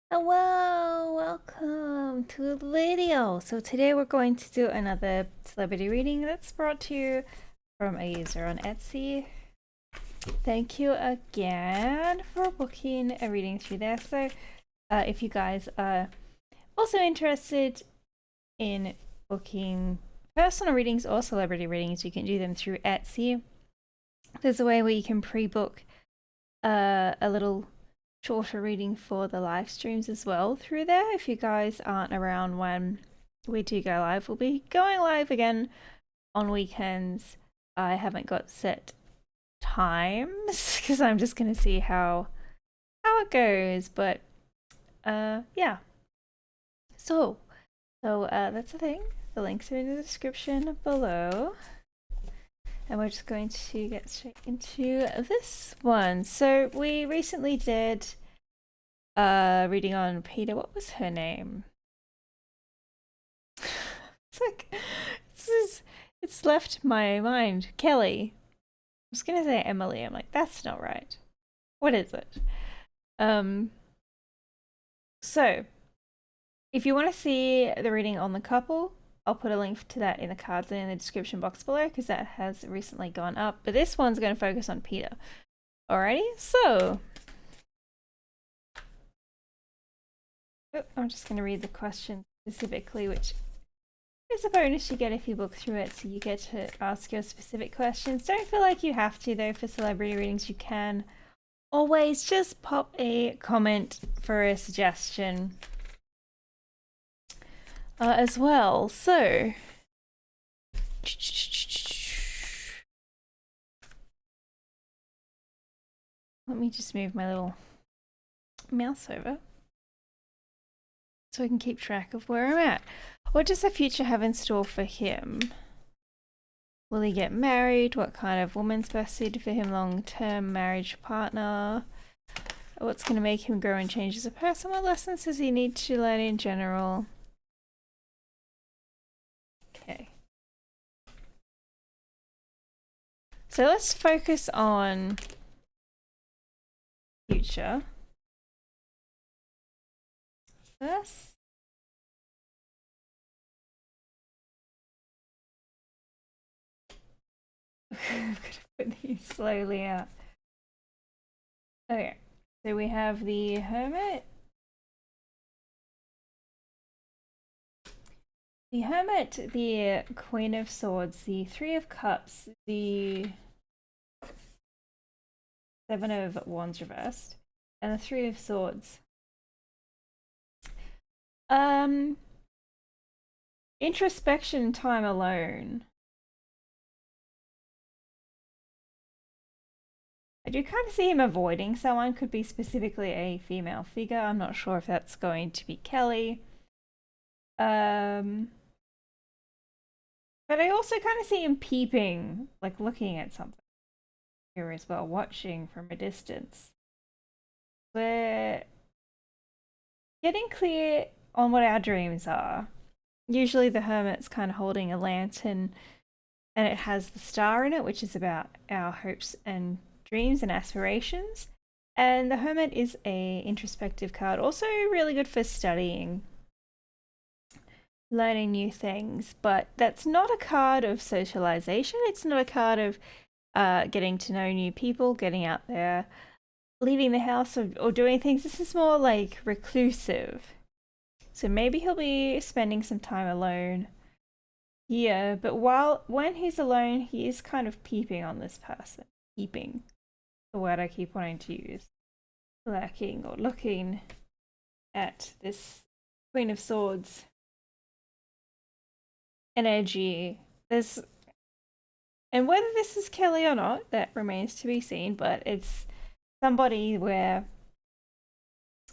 Hello, welcome to the video. So today we're going to do another celebrity reading that's brought to you from a user on Etsy. Thank you again for booking a reading through there. So if you guys are also interested in booking personal readings or celebrity readings, you can do them through Etsy. There's a way where you can pre-book a little shorter reading for the live streams as well through there. If you guys aren't around when we do go live, we'll be going live again on weekends. I haven't got set times because I'm just going to see how it goes, but yeah. So that's the thing. The links are in the description below. And we're just going to get straight into this one. So we recently did reading on Peter. What was her name? It's like it's left my mind. Kelley. I was gonna say Emily. I'm like, that's not right. What is it? So if you want to see the reading on the couple, I'll put a link to that in the cards and in the description box below because that has recently gone up. But this one's going to focus on Peter. Alrighty, so I'm just going to read the question specifically, which is a bonus you get if you book through it, so you get to ask your specific questions. Don't feel like you have to, though. For celebrity readings, you can always just pop a comment for a suggestion as well. So let me just move my little mouse over so I can keep track of where I'm at. What does the future have in store for him? Will he get married? What kind of woman's best suited for him? Long-term marriage partner? What's going to make him grow and change as a person? What lessons does he need to learn in general? Okay. So let's focus on future first. I'm gonna put these slowly out. Okay, so we have the Hermit. The Hermit, the Queen of Swords, the Three of Cups, the Seven of Wands reversed, and the Three of Swords. Introspection time alone. I do kind of see him avoiding someone, could be specifically a female figure. I'm not sure if that's going to be Kelley. But I also kind of see him peeping, like looking at something here as well, watching from a distance. We're getting clear on what our dreams are. Usually the Hermit's kind of holding a lantern and it has the star in it, which is about our hopes and dreams and aspirations. And the Hermit is a introspective card, also really good for studying, learning new things, but that's not a card of socialization. It's not a card of getting to know new people, getting out there, leaving the house, or doing things. This is more like reclusive. So maybe he'll be spending some time alone here, but when he's alone, he is kind of peeping on this person. Peeping, the word I keep wanting to use. Lurking or looking at this Queen of Swords energy. And whether this is Kelley or not, that remains to be seen, but it's somebody where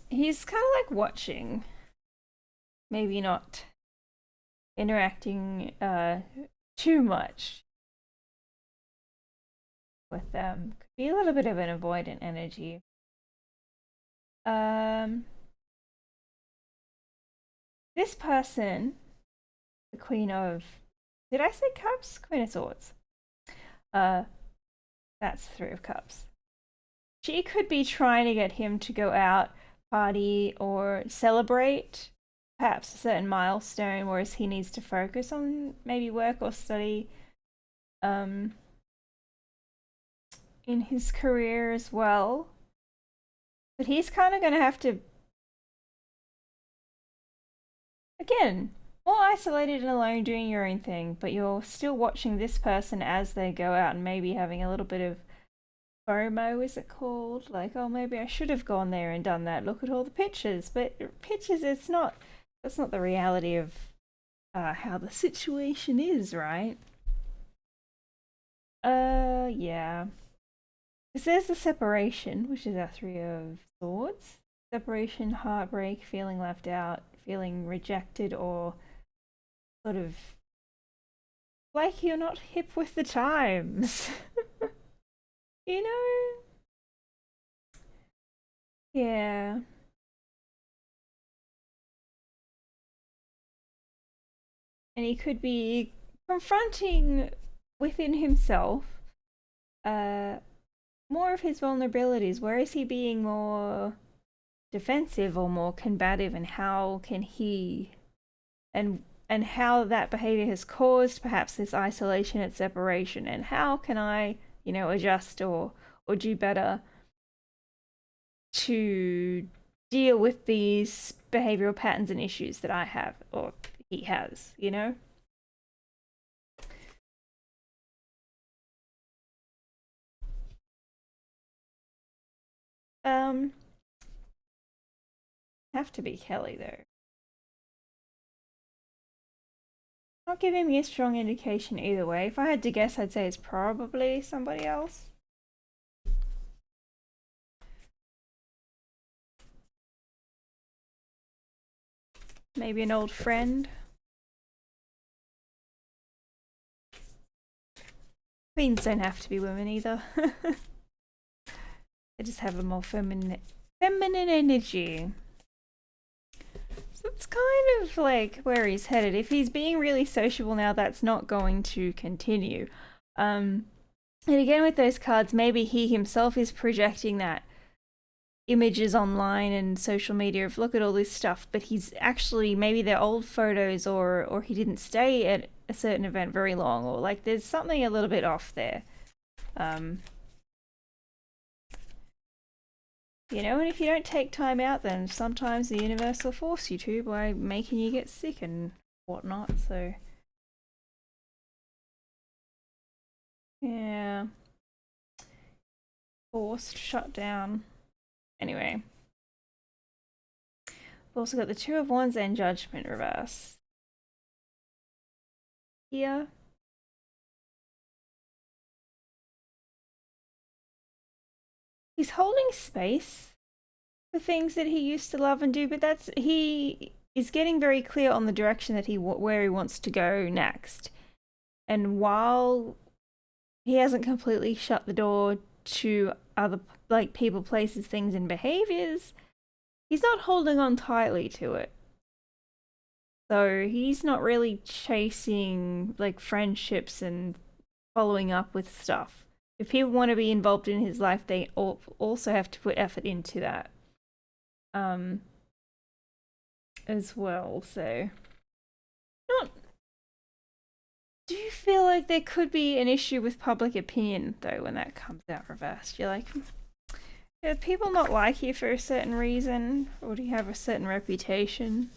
he's kind of like watching, maybe not interacting too much with them. Could be a little bit of an avoidant energy. This person, the Queen of, did I say Cups? Queen of Swords. That's Three of Cups. She could be trying to get him to go out, party or celebrate perhaps a certain milestone, whereas he needs to focus on maybe work or study in his career as well. But he's kind of going to have to, again, more isolated and alone doing your own thing, but you're still watching this person as they go out and maybe having a little bit of FOMO, is it called? Like, oh, maybe I should have gone there and done that. Look at all the pictures. But pictures, that's not the reality of how the situation is, right? Yeah. Because there's the separation, which is our Three of Swords. Separation, heartbreak, feeling left out, feeling rejected, or sort of like you're not hip with the times. You know? Yeah. And he could be confronting within himself more of his vulnerabilities. Where is he being more defensive or more combative, and how can he and how that behavior has caused perhaps this isolation and separation, and how can I, adjust or do better to deal with these behavioral patterns and issues that I have or he has, Have to be Kelley though. Not giving me a strong indication either way. If I had to guess, I'd say it's probably somebody else. Maybe an old friend. Queens don't have to be women either. They just have a more feminine energy. So it's kind of like where he's headed. If he's being really sociable now, that's not going to continue. And again with those cards, maybe he himself is projecting that images online and social media of look at all this stuff, but he's actually, maybe they're old photos, or he didn't stay at a certain event very long, or like there's something a little bit off there. And if you don't take time out, then sometimes the universe will force you to by making you get sick and whatnot, so yeah. Forced shutdown. Anyway. We've also got the Two of Wands and Judgment reverse. Here. He's holding space for things that he used to love and do, but he is getting very clear on the direction that where he wants to go next. And while he hasn't completely shut the door to other people, places, things, and behaviors, he's not holding on tightly to it. So he's not really chasing friendships and following up with stuff. If people want to be involved in his life, they also have to put effort into that as well. So not do you feel like there could be an issue with public opinion though when that comes out reversed? You're like, do people not like you for a certain reason, or do you have a certain reputation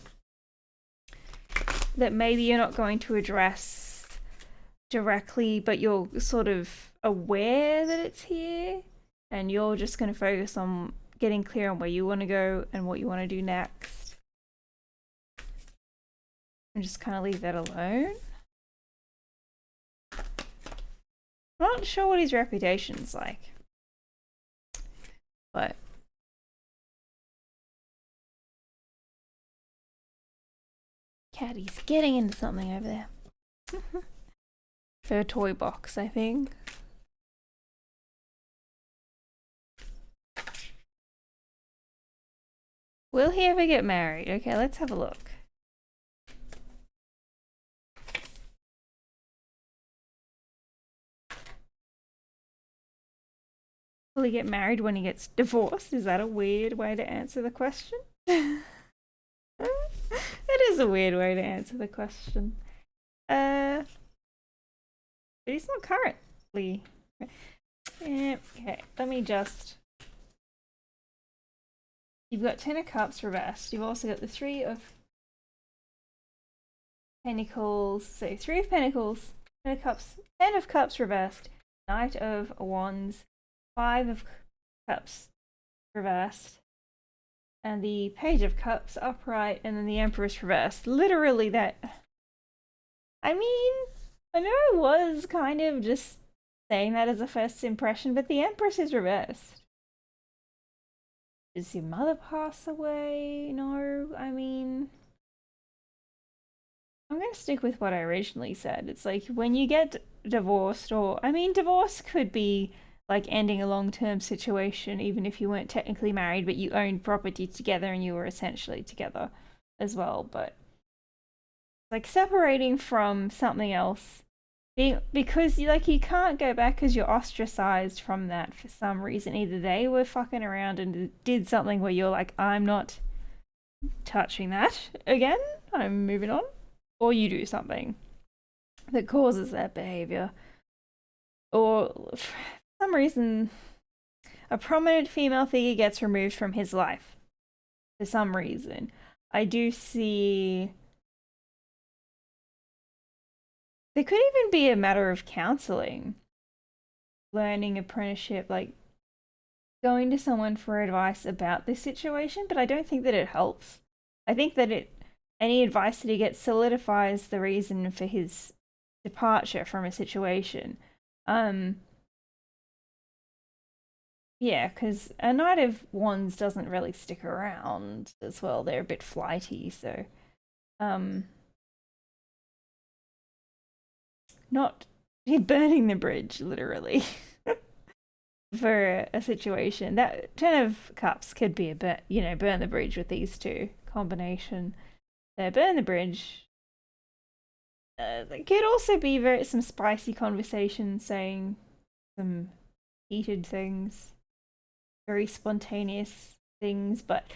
that maybe you're not going to address directly, but you're sort of aware that it's here, and you're just going to focus on getting clear on where you want to go and what you want to do next, and just kind of leave that alone? I'm not sure what his reputation's like, but Caddy's getting into something over there. Her toy box, I think. Will he ever get married? Okay, let's have a look. Will he get married when he gets divorced? Is that a weird way to answer the question? It is a weird way to answer the question. But he's not currently. Okay, let me just. You've got 10 of Cups reversed. You've also got the 3 of Pentacles. So 3 of Pentacles, 10 of Cups reversed, Knight of Wands, 5 of Cups reversed, and the Page of Cups upright, and then the Empress reversed. Literally that. I mean, I know I was kind of just saying that as a first impression, but the Empress is reversed. Does your mother pass away? No, I mean, I'm going to stick with what I originally said. It's like when you get divorced, or, I mean, divorce could be like ending a long-term situation, even if you weren't technically married, but you owned property together and you were essentially together as well. But like separating from something else, because you can't go back because you're ostracized from that for some reason. Either they were fucking around and did something where you're like, I'm not touching that again, I'm moving on, or you do something that causes that behavior, or for some reason a prominent female figure gets removed from his life for some reason. I do see. There could even be a matter of counseling, learning, apprenticeship, like going to someone for advice about this situation, but I don't think that it helps. I think that any advice that he gets solidifies the reason for his departure from a situation. Yeah, because a Knight of Wands doesn't really stick around as well. They're a bit flighty, so not burning the bridge, literally, for a situation. That 10 of Cups could be burn the bridge with these two combination. They burn the bridge. There could also be some spicy conversation, saying some heated things, very spontaneous things, but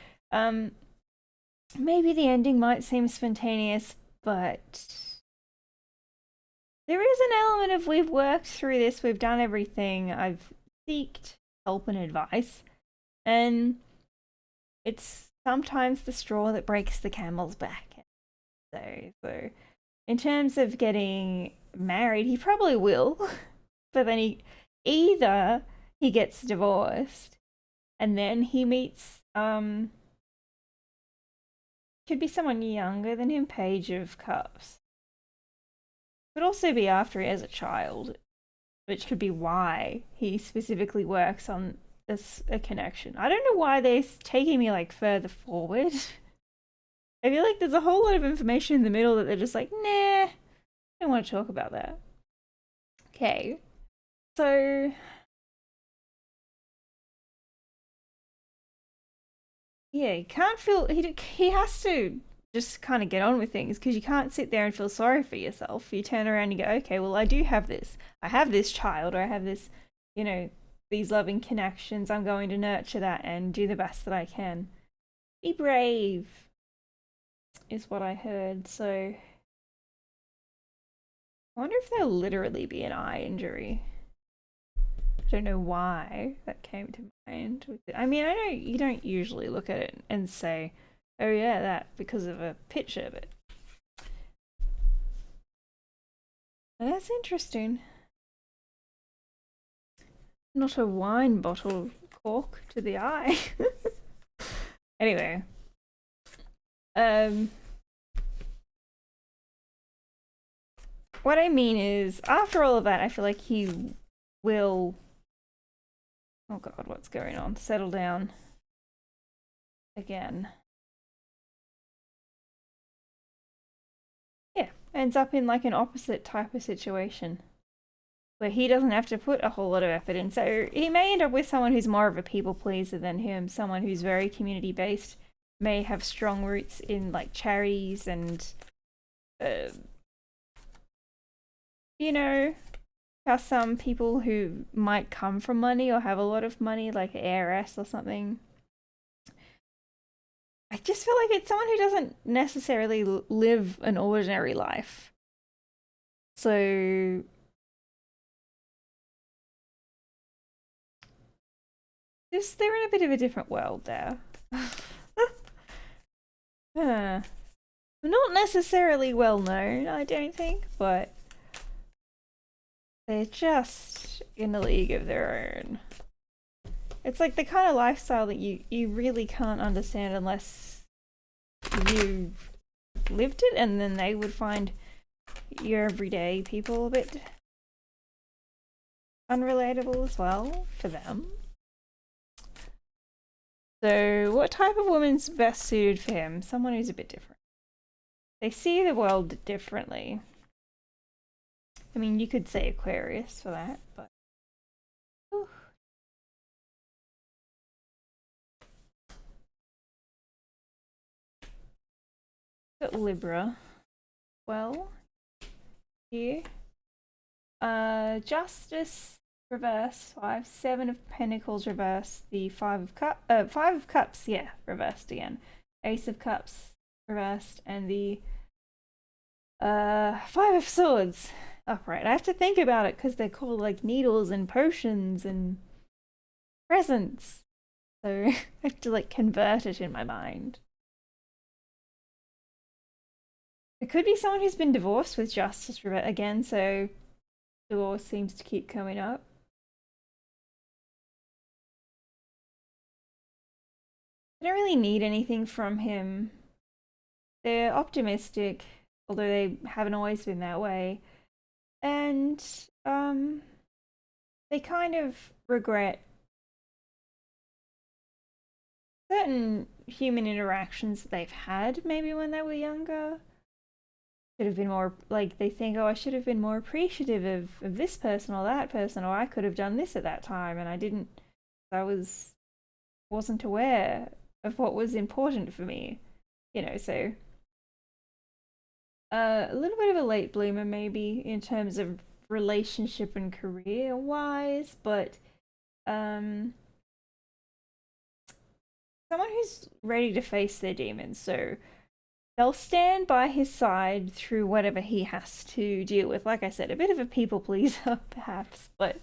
maybe the ending might seem spontaneous, but there is an element of we've worked through this, we've done everything, I've sought help and advice, and it's sometimes the straw that breaks the camel's back. So in terms of getting married, he probably will, but then either he gets divorced and then he meets could be someone younger than him, Page of Cups. Could also be after he has a child, which could be why he specifically works on a connection. I don't know why they're taking me like further forward. I feel like there's a whole lot of information in the middle that they're just like, nah, I don't want to talk about that. Okay, so yeah, he can't feel, he has to just kind of get on with things, because you can't sit there and feel sorry for yourself. You turn around and you go, okay, well, I do have this. I have this child, or I have this, these loving connections. I'm going to nurture that and do the best that I can. Be brave, is what I heard. So I wonder if there'll literally be an eye injury. I don't know why that came to mind. I mean, I know you don't usually look at it and say, oh yeah, that, because of a picture, but that's interesting. Not a wine bottle cork to the eye. Anyway, what I mean is, after all of that, I feel like he will, oh god, what's going on? Settle down again. Yeah, ends up in like an opposite type of situation where he doesn't have to put a whole lot of effort in. So he may end up with someone who's more of a people pleaser than him, someone who's very community based, may have strong roots in like charities and how some people who might come from money or have a lot of money, like an heiress or something, I just feel like it's someone who doesn't necessarily live an ordinary life. So just they're in a bit of a different world there. Huh. Not necessarily well known, I don't think, but they're just in a league of their own. It's like the kind of lifestyle that you really can't understand unless you lived it, and then they would find your everyday people a bit unrelatable as well for them. So what type of woman's best suited for him? Someone who's a bit different. They see the world differently. I mean, you could say Aquarius for that, but got Libra. Well, here. Justice reversed, 5, 7 of Pentacles reversed, the 5 of Cups, yeah, reversed again. Ace of Cups reversed, and the 5 of Swords upright. I have to think about it because they're called like needles and potions and presents. So I have to like convert it in my mind. It could be someone who's been divorced with Justice again, so divorce seems to keep coming up. I don't really need anything from him. They're optimistic, although they haven't always been that way. And they kind of regret certain human interactions that they've had maybe when they were younger. Should have been more, like, they think, oh, I should have been more appreciative of this person or that person, or I could have done this at that time and I didn't. Wasn't aware of what was important for me, you know. So a little bit of a late bloomer maybe in terms of relationship and career wise, but someone who's ready to face their demons. So they'll stand by his side through whatever he has to deal with. Like I said, a bit of a people pleaser perhaps, but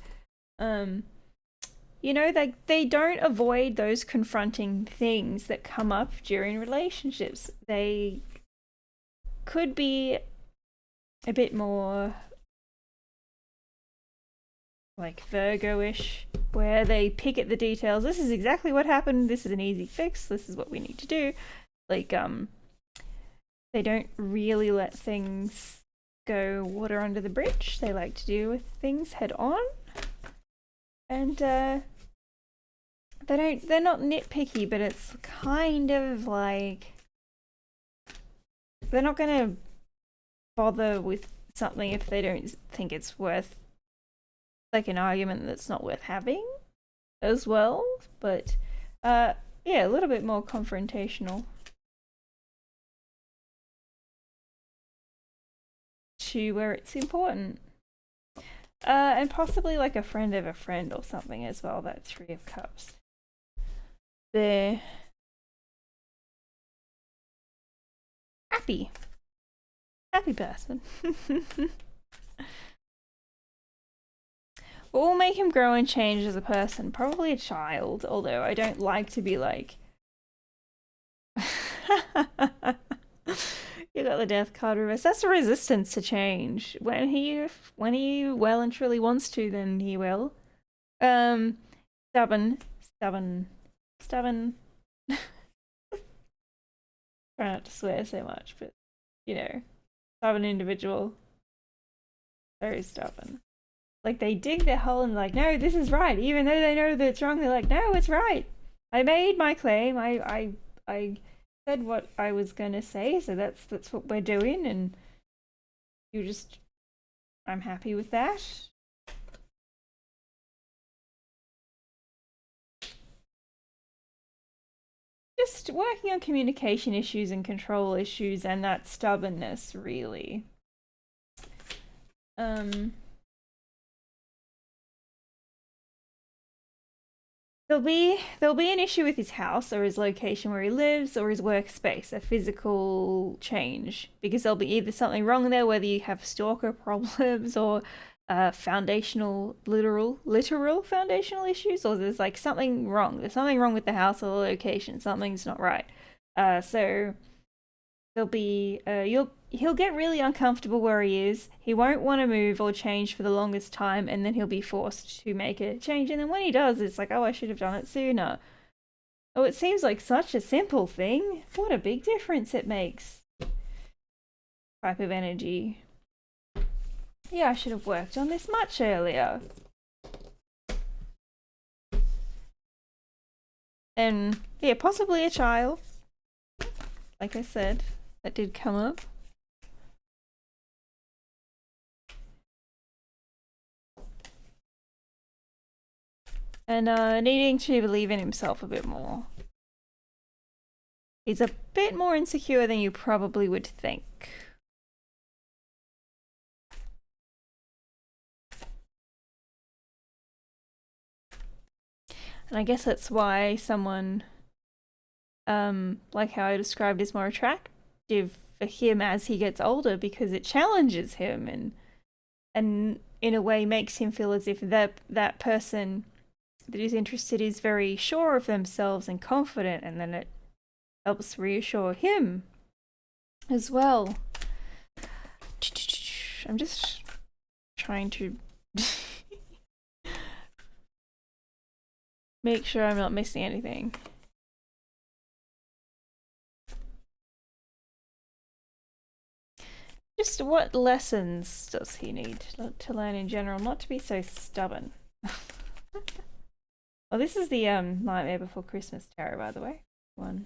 you know, they don't avoid those confronting things that come up during relationships. They could be a bit more like Virgo-ish, where they pick at the details. This is exactly what happened. This is an easy fix. This is what we need to do. Like, they don't really let things go water under the bridge. They like to deal with things head on. And they're not nitpicky, but it's kind of like they're not gonna bother with something if they don't think it's worth, like, an argument that's not worth having as well. But yeah, a little bit more confrontational to where it's important. And possibly like a friend of a friend or something as well. That 3 of Cups. They're happy person. What will make him grow and change as a person? Probably a child, although I don't like to be like you got the Death card reversed. That's a resistance to change. When he well and truly wants to, then he will. Stubborn. Try not to swear so much, but you know, stubborn individual. Very stubborn. Like, they dig their hole and like, no, this is right, even though they know that it's wrong. They're like, no, it's right. I made my claim. I said what I was gonna say, so that's what we're doing, and I'm happy with that. Just working on communication issues and control issues and that stubbornness, really. there'll be an issue with his house or his location where he lives or his workspace, a physical change, because there'll be either something wrong there, whether you have stalker problems or foundational literal foundational issues, or there's like something wrong. There's something wrong with the house or the location. Something's not right. So there'll be he'll get really uncomfortable where he is. He won't want to move or change for the longest time, and then he'll be forced to make a change. And then when he does, it's like, oh, I should have done it sooner. Oh, it seems like such a simple thing. What a big difference it makes. Type of energy. Yeah, I should have worked on this much earlier. And yeah, possibly a child. Like I said, that did come up. And needing to believe in himself a bit more. He's a bit more insecure than you probably would think. And I guess that's why someone, like how I described, is more attractive for him as he gets older, because it challenges him and in a way makes him feel as if that person that is interested is very sure of themselves and confident, and then it helps reassure him as well. I'm just trying to make sure I'm not missing anything. Just what lessons does he need to learn in general? Not to be so stubborn. Well, this is the Nightmare Before Christmas tarot, by the way. One.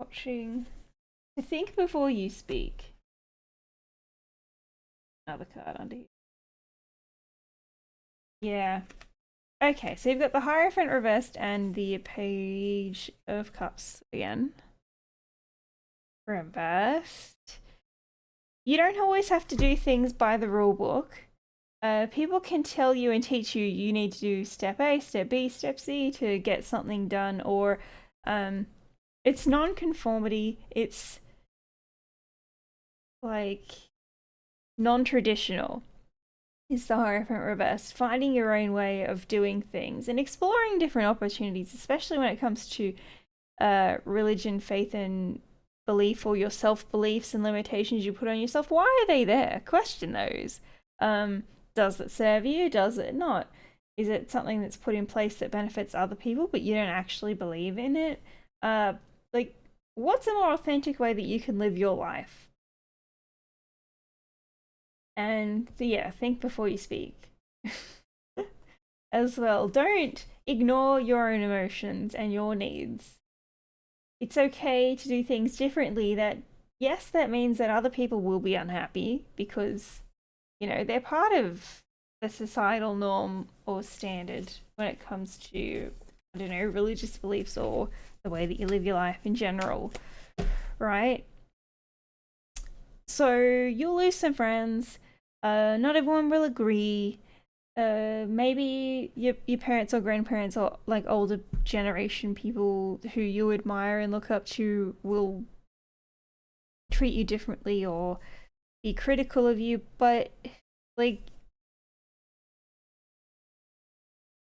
Watching. To think before you speak. Another card under here. Yeah. Okay, so you've got the Hierophant reversed and the Page of Cups again. Reversed. You don't always have to do things by the rule book. People can tell you and teach you you need to do step A, step B, step C to get something done, or it's non-conformity. It's like non-traditional. Is the Hierophant reversed, finding your own way of doing things and exploring different opportunities, especially when it comes to religion, faith, and belief, or your self-beliefs and limitations you put on yourself. Why are they there? Question those. Does it serve you? Does it not? Is it something that's put in place that benefits other people but you don't actually believe in it? Like, what's a more authentic way that you can live your life? And yeah, think before you speak. As well, don't ignore your own emotions and your needs. It's okay to do things differently. That, yes, that means that other people will be unhappy because, you know, they're part of the societal norm or standard when it comes to, I don't know, religious beliefs or the way that you live your life in general, right? So you'll lose some friends. Not everyone will agree. Maybe your parents or grandparents or like older generation people who you admire and look up to will treat you differently or be critical of you, but like,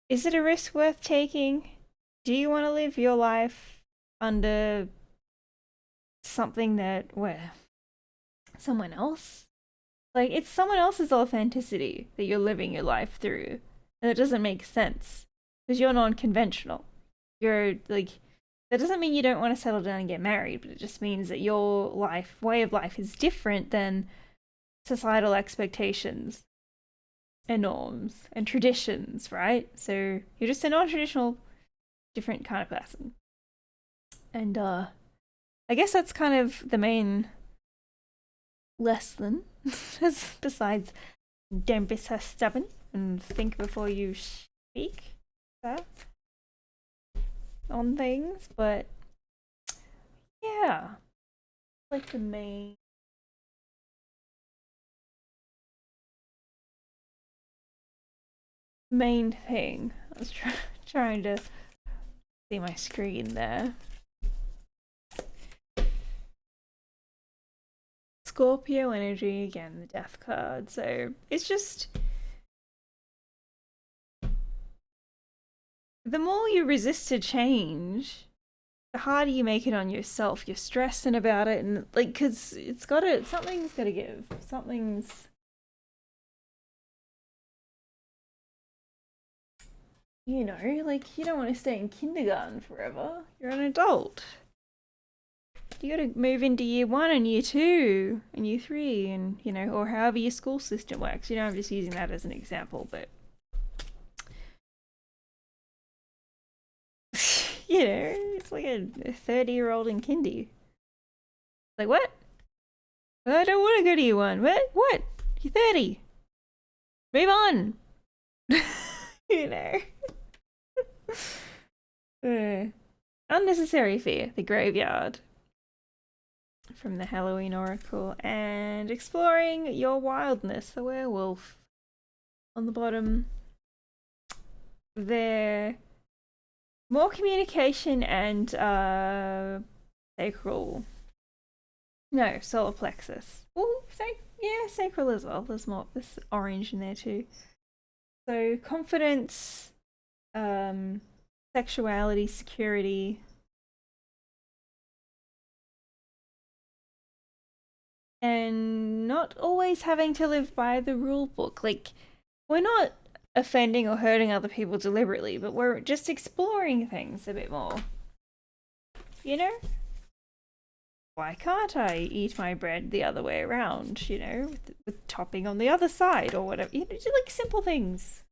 is it a risk worth taking? Do you want to live your life under something that where someone else, like, it's someone else's authenticity that you're living your life through, and it doesn't make sense because you're non-conventional. You're like, that doesn't mean you don't want to settle down and get married, but it just means that your way of life is different than societal expectations and norms and traditions, right? So you're just a non-traditional, different kind of person. And I guess that's kind of the main lesson, besides don't be so stubborn and think before you speak on things. But yeah, like the main thing. I was trying trying to see my screen there. Scorpio energy, again, the death card. So it's just, the more you resist to change, the harder you make it on yourself. You're stressing about it, and like, because something's gotta give. Something's, you know, like, you don't want to stay in kindergarten forever. You're an adult. You gotta move into year 1 and year 2 and year 3, and, you know, or however your school system works. You know, I'm just using that as an example, but you know, it's like a 30-year-old in kindy. Like, what? I don't want to go to year 1. What? You're 30. Move on. You know. Unnecessary fear, the graveyard. From the Halloween Oracle, and exploring your wildness, the werewolf. On the bottom there, more communication and sacral, no, solar plexus. Oh, yeah, sacral as well. There's orange in there too. So confidence, sexuality, security. And not always having to live by the rule book. Like, we're not offending or hurting other people deliberately, but we're just exploring things a bit more. You know? Why can't I eat my bread the other way around, you know, with topping on the other side or whatever? You know, just like simple things.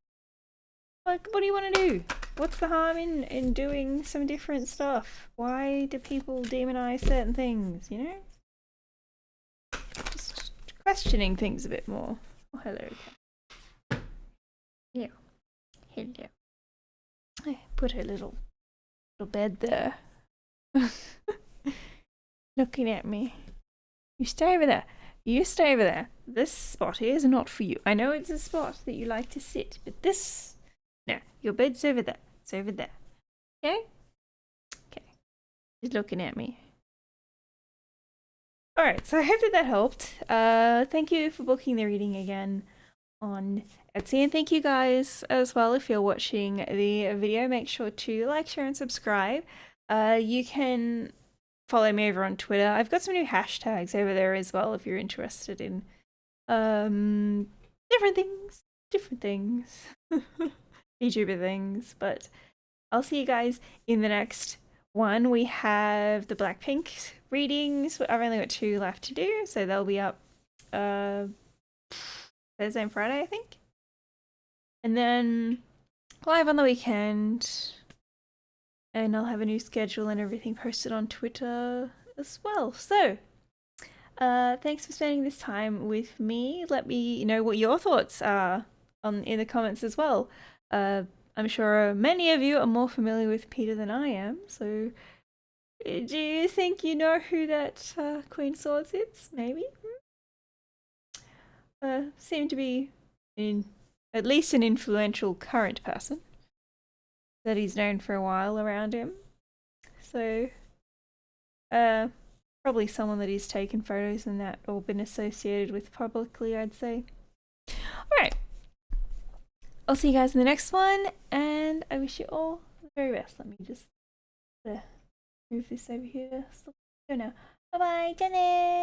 Like, what do you want to do? What's the harm in doing some different stuff? Why do people demonize certain things, you know? Just questioning things a bit more. Oh, hello. Yeah. Hello. I put a little bed there. Looking at me. You stay over there. You stay over there. This spot here is not for you. I know it's a spot that you like to sit, but this... No, your bed's over there. It's over there. Okay? Okay. He's looking at me. Alright, so I hope that helped. Thank you for booking the reading again on Etsy, and thank you guys as well if you're watching the video. Make sure to like, share, and subscribe. You can follow me over on Twitter. I've got some new hashtags over there as well if you're interested in different things. YouTuber things, but I'll see you guys in the next one. We have the Blackpink readings. I've only got 2 left to do, so they'll be up Thursday and Friday, I think. And then live on the weekend. And I'll have a new schedule and everything posted on Twitter as well. So, thanks for spending this time with me. Let me know what your thoughts are in the comments as well. I'm sure many of you are more familiar with Peter than I am, so do you think you know who that Queen Swords is? Maybe? Seem to be at least an influential current person that he's known for a while around him. So, probably someone that he's taken photos and that or been associated with publicly, I'd say. Alright. I'll see you guys in the next one, and I wish you all the very best. Let me just move this over here. Stop now. Bye bye, Jenny!